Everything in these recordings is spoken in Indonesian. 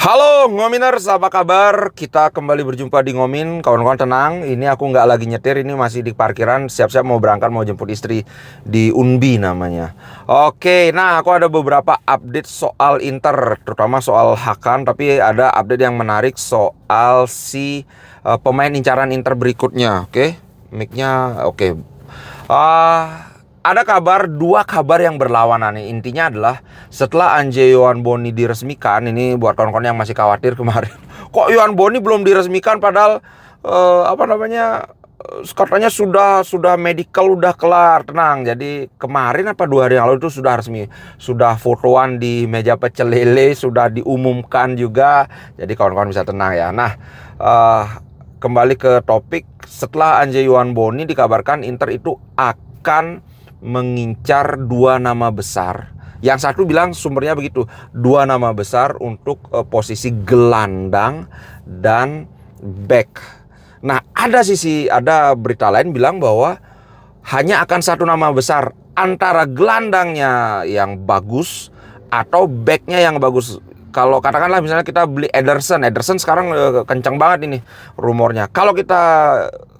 Halo Ngominers, apa kabar? Kita kembali berjumpa di Ngomin. Kawan-kawan tenang, ini aku nggak lagi nyetir, ini masih di parkiran. Siap-siap mau berangkat, mau jemput istri di Unbi namanya. Oke, nah aku ada beberapa update soal Inter, terutama soal Hakan. Tapi ada update yang menarik soal pemain incaran Inter berikutnya. Oke, mic-nya oke. Ada dua kabar yang berlawanan nih. Intinya adalah setelah Anje Yohan Boni diresmikan, ini buat kawan-kawan yang masih khawatir kemarin, kok Yohan Boni belum diresmikan padahal katanya sudah medical udah kelar, tenang. Jadi kemarin apa 2 hari yang lalu itu sudah resmi, sudah fotoan di meja pecel lele, sudah diumumkan juga. Jadi kawan-kawan bisa tenang ya. Nah, kembali ke topik, setelah Anje Yohan Boni dikabarkan Inter itu akan mengincar 2 nama besar. Yang satu bilang sumbernya begitu, 2 nama besar untuk posisi gelandang dan back. Nah, ada berita lain bilang bahwa hanya akan 1 nama besar antara gelandangnya yang bagus atau backnya yang bagus. Kalau katakanlah misalnya kita beli Ederson sekarang kencang banget ini rumornya. Kalau kita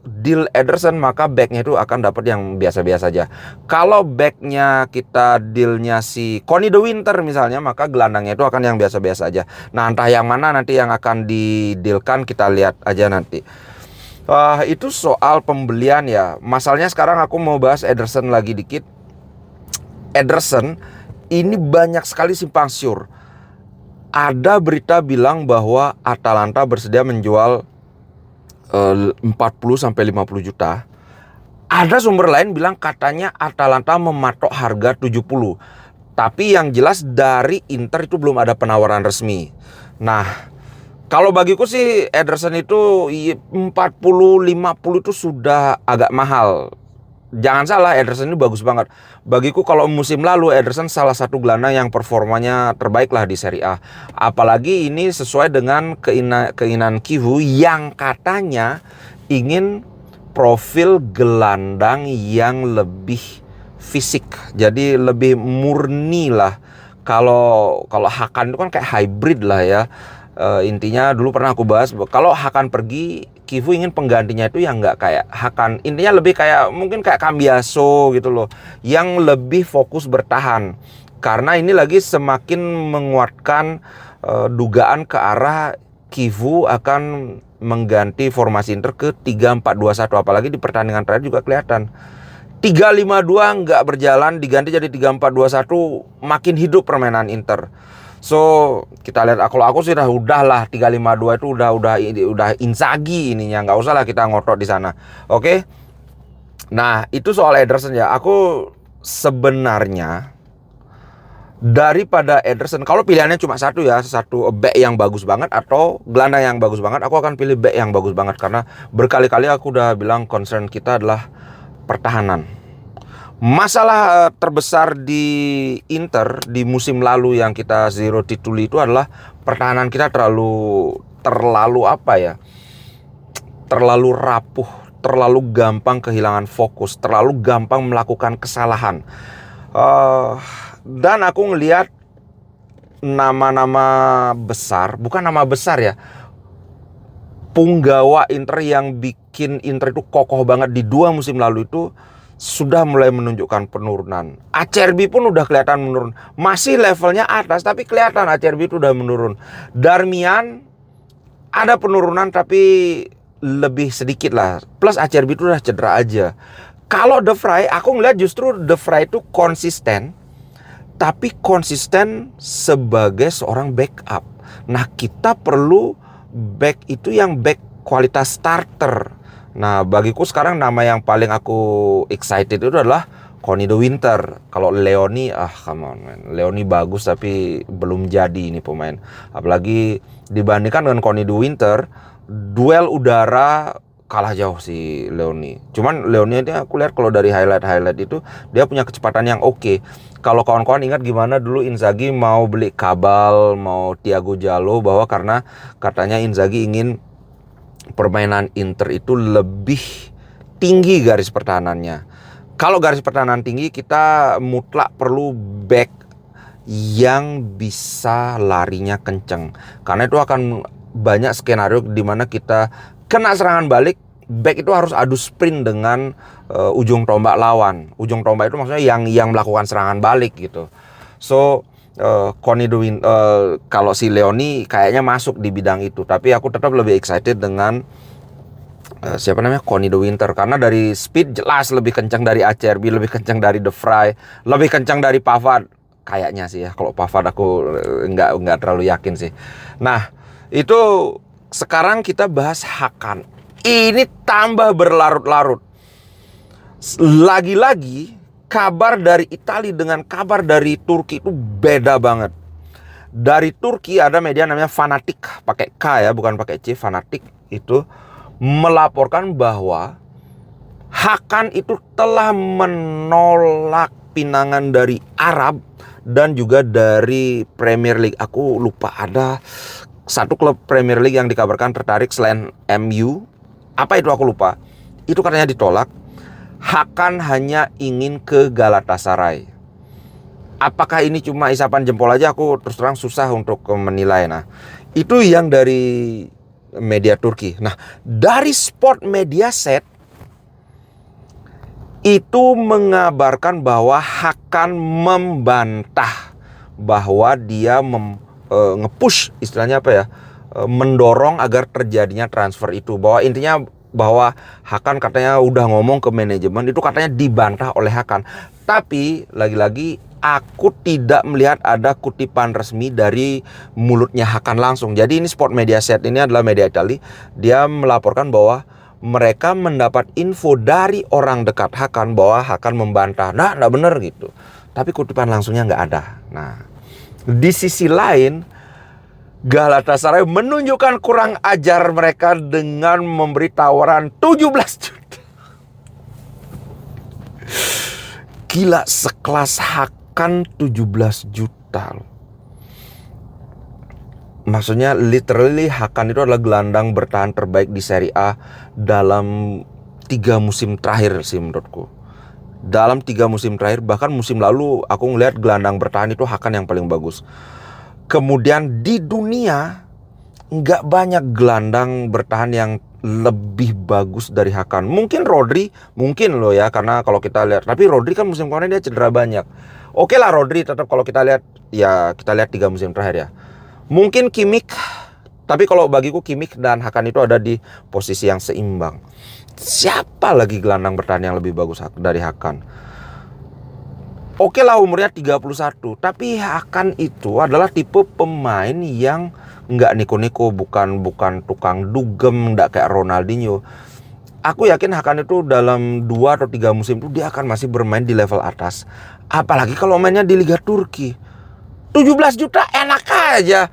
deal Ederson, maka backnya itu akan dapat yang biasa-biasa saja. Kalau backnya kita dealnya si Connie De Winter misalnya, maka gelandangnya itu akan yang biasa-biasa aja. Nah, entah yang mana nanti yang akan didealkan, kita lihat aja nanti. Itu soal pembelian ya. Masalahnya sekarang aku mau bahas Ederson lagi dikit. Ederson ini banyak sekali simpang siur. Ada berita bilang bahwa Atalanta bersedia menjual 40-50 juta. Ada sumber lain bilang katanya Atalanta mematok harga 70. Tapi yang jelas dari Inter itu belum ada penawaran resmi. Nah, kalau bagiku sih Ederson itu 40-50 itu sudah agak mahal. Jangan salah, Ederson ini bagus banget. Bagiku kalau musim lalu Ederson salah satu gelandang yang performanya terbaik lah di Serie A. Apalagi ini sesuai dengan keinginan Kivu yang katanya ingin profil gelandang yang lebih fisik. Jadi lebih murni lah. Kalau Hakan itu kan kayak hybrid lah ya. Intinya dulu pernah aku bahas, kalau Hakan pergi, Kivu ingin penggantinya itu yang nggak kayak Hakan. Intinya lebih kayak, mungkin kayak Cambiaso gitu loh, yang lebih fokus bertahan. Karena ini lagi semakin menguatkan dugaan ke arah Kivu akan mengganti formasi Inter ke 3-4-2-1. Apalagi di pertandingan terakhir juga kelihatan 3-5-2 nggak berjalan, diganti jadi 3-4-2-1, makin hidup permainan Inter. So, kita lihat, kalau aku sih udahlah 3-5-2 itu udah Inzaghi ininya, nggak usah lah kita ngotot di sana. Oke. Nah, itu soal Ederson ya. Aku sebenarnya daripada Ederson, kalau pilihannya cuma satu ya, satu back yang bagus banget atau gelandang yang bagus banget, aku akan pilih back yang bagus banget. Karena berkali-kali aku udah bilang concern kita adalah pertahanan. Masalah terbesar di Inter di musim lalu yang kita zero tituli itu adalah pertahanan kita terlalu apa ya? Terlalu rapuh, terlalu gampang kehilangan fokus, terlalu gampang melakukan kesalahan. Dan aku ngelihat nama-nama besar, bukan nama besar ya, punggawa Inter yang bikin Inter itu kokoh banget di 2 musim lalu itu sudah mulai menunjukkan penurunan. Acerbi pun udah kelihatan menurun. Masih levelnya atas, tapi kelihatan Acerbi itu udah menurun. Darmian ada penurunan tapi lebih sedikit lah. Plus Acerbi itu udah cedera aja. Kalau De Vrij, aku ngeliat justru De Vrij itu konsisten. Tapi konsisten sebagai seorang backup. Nah, kita perlu back itu yang back kualitas starter. Nah, bagiku sekarang nama yang paling aku excited itu adalah Connie De Winter. Kalau Leoni, come on man. Leoni bagus tapi belum jadi ini pemain. Apalagi dibandingkan dengan Connie De Winter, duel udara kalah jauh si Leoni. Cuman Leoni ini aku lihat kalau dari highlight itu dia punya kecepatan yang oke. Kalau kawan-kawan ingat gimana dulu Inzaghi mau beli Kabal, mau Thiago Jallo, bahwa karena katanya Inzaghi ingin permainan Inter itu lebih tinggi garis pertahanannya. Kalau garis pertahanan tinggi, kita mutlak perlu back yang bisa larinya kenceng. Karena itu akan banyak skenario di mana kita kena serangan balik, back itu harus adu sprint dengan ujung tombak lawan. Ujung tombak itu maksudnya yang melakukan serangan balik gitu. So kalau si Leoni kayaknya masuk di bidang itu, tapi aku tetap lebih excited dengan siapa namanya, Connie the Winter, karena dari speed jelas lebih kencang dari Acerbi, lebih kencang dari The Fry, lebih kencang dari Pavard kayaknya sih ya. Kalau Pavard aku nggak terlalu yakin sih. Nah itu sekarang kita bahas Hakan. Ini tambah berlarut-larut. Lagi-lagi kabar dari Italia dengan kabar dari Turki itu beda banget. Dari Turki ada media namanya Fanatik, pakai K ya, bukan pakai C, Fanatik itu melaporkan bahwa Hakan itu telah menolak pinangan dari Arab dan juga dari Premier League. Aku lupa, ada satu klub Premier League yang dikabarkan tertarik selain MU. Apa itu aku lupa. Itu katanya ditolak. Hakan hanya ingin ke Galatasaray. Apakah ini cuma isapan jempol aja? Aku terus terang susah untuk menilai. Nah, itu yang dari media Turki. Nah, dari Sport Mediaset itu mengabarkan bahwa Hakan membantah bahwa dia nge-push, istilahnya apa ya, mendorong agar terjadinya transfer itu. Bahwa intinya bahwa Hakan katanya udah ngomong ke manajemen, itu katanya dibantah oleh Hakan. Tapi lagi-lagi aku tidak melihat ada kutipan resmi dari mulutnya Hakan langsung. Jadi ini Sport Mediaset, ini adalah media Italia. Dia melaporkan bahwa mereka mendapat info dari orang dekat Hakan bahwa Hakan membantah. Nah, nggak bener gitu. Tapi kutipan langsungnya nggak ada. Nah, di sisi lain, Galatasaray menunjukkan kurang ajar mereka dengan memberi tawaran 17 juta. Gila, sekelas Hakan 17 juta loh. Maksudnya literally Hakan itu adalah gelandang bertahan terbaik di Serie A dalam 3 musim terakhir sih menurutku. Dalam 3 musim terakhir, bahkan musim lalu aku ngelihat gelandang bertahan itu Hakan yang paling bagus. Kemudian di dunia nggak banyak gelandang bertahan yang lebih bagus dari Hakan. Mungkin Rodri, mungkin loh ya, karena kalau kita lihat, tapi Rodri kan musim kemarin dia cedera banyak. Oke lah Rodri tetap, kalau kita lihat ya, kita lihat 3 musim terakhir ya. Mungkin Kimmich, tapi kalau bagiku Kimmich dan Hakan itu ada di posisi yang seimbang. Siapa lagi gelandang bertahan yang lebih bagus dari Hakan? Oke lah umurnya 31, tapi Hakan itu adalah tipe pemain yang nggak niko-niko, bukan tukang dugem, nggak kayak Ronaldinho. Aku yakin Hakan itu dalam 2 atau 3 musim itu dia akan masih bermain di level atas. Apalagi kalau mainnya di Liga Turki. 17 juta enak aja.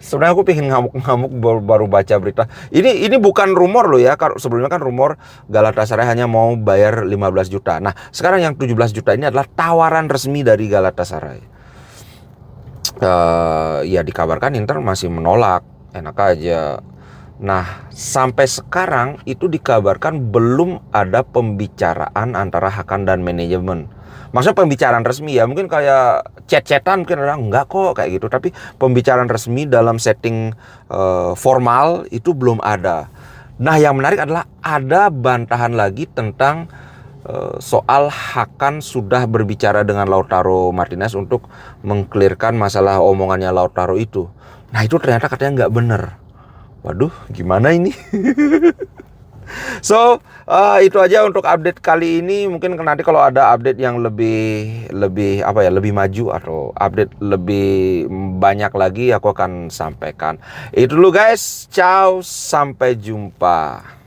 Sebenarnya aku pengen ngamuk-ngamuk baru baca berita. Ini bukan rumor loh ya. Sebelumnya kan rumor Galatasaray hanya mau bayar 15 juta. Nah, sekarang yang 17 juta ini adalah tawaran resmi dari Galatasaray. Ya dikabarkan Inter masih menolak. Enak aja. Nah, sampai sekarang itu dikabarkan belum ada pembicaraan antara Hakan dan manajemen. Maksudnya pembicaraan resmi ya, mungkin kayak chat-chatan mungkin orang enggak kok kayak gitu. Tapi pembicaraan resmi dalam setting formal itu belum ada. Nah, yang menarik adalah ada bantahan lagi tentang soal Hakan sudah berbicara dengan Lautaro Martinez untuk mengklirkan masalah omongannya Lautaro itu. Nah, itu ternyata katanya nggak bener. Waduh, gimana ini? So, itu aja untuk update kali ini. Mungkin nanti kalau ada update yang lebih apa ya, lebih maju atau update lebih banyak lagi, aku akan sampaikan. Itu dulu guys. Ciao, sampai jumpa.